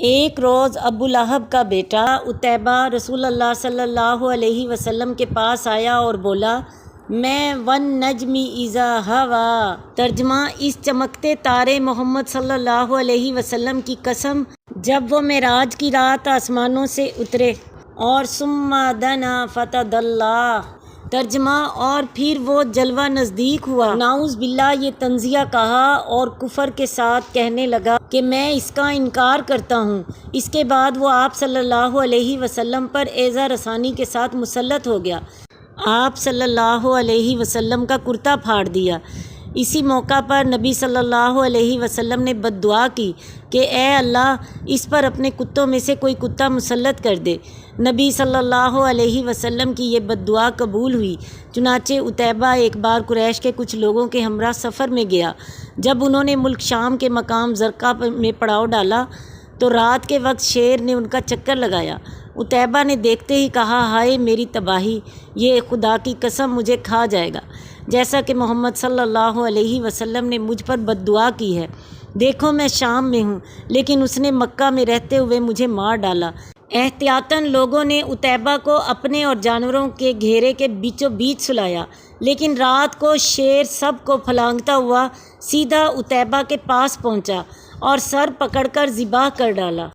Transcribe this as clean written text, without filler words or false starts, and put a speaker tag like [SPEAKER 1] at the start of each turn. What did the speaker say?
[SPEAKER 1] ایک روز ابو لہب کا بیٹا عتیبہ رسول اللہ صلی اللہ علیہ وسلم کے پاس آیا اور بولا، میں والنجم اذا ہوا، ترجمہ، اس چمکتے تارے محمد صلی اللہ علیہ وسلم کی قسم جب وہ معراج کی رات آسمانوں سے اترے، اور ثم دنا فتدلی، ترجمہ، اور پھر وہ جلوہ نزدیک ہوا۔ نعوذ باللہ، یہ تنزیہ کہا اور کفر کے ساتھ کہنے لگا کہ میں اس کا انکار کرتا ہوں۔ اس کے بعد وہ آپ صلی اللہ علیہ وسلم پر ایذا رسانی کے ساتھ مسلط ہو گیا۔ آپ صلی اللہ علیہ وسلم کا کرتا پھاڑ دیا۔ اسی موقع پر نبی صلی اللہ علیہ وسلم نے بد دعا کی کہ اے اللہ، اس پر اپنے کتوں میں سے کوئی کتا مسلط کر دے۔ نبی صلی اللہ علیہ وسلم کی یہ بد دعا قبول ہوئی۔ چنانچہ عتیبہ ایک بار قریش کے کچھ لوگوں کے ہمراہ سفر میں گیا۔ جب انہوں نے ملک شام کے مقام زرقہ میں پڑاؤ ڈالا تو رات کے وقت شیر نے ان کا چکر لگایا۔ عتیبہ نے دیکھتے ہی کہا، ہائے میری تباہی، یہ خدا کی قسم مجھے کھا جائے گا، جیسا کہ محمد صلی اللہ علیہ وسلم نے مجھ پر بد دعا کی ہے۔ دیکھو میں شام میں ہوں، لیکن اس نے مکہ میں رہتے ہوئے مجھے مار ڈالا۔ احتیاطاً لوگوں نے عتیبہ کو اپنے اور جانوروں کے گھیرے کے بیچوں بیچ سلایا، لیکن رات کو شیر سب کو پھلانگتا ہوا سیدھا عتیبہ کے پاس پہنچا اور سر پکڑ کر ذبح کر ڈالا۔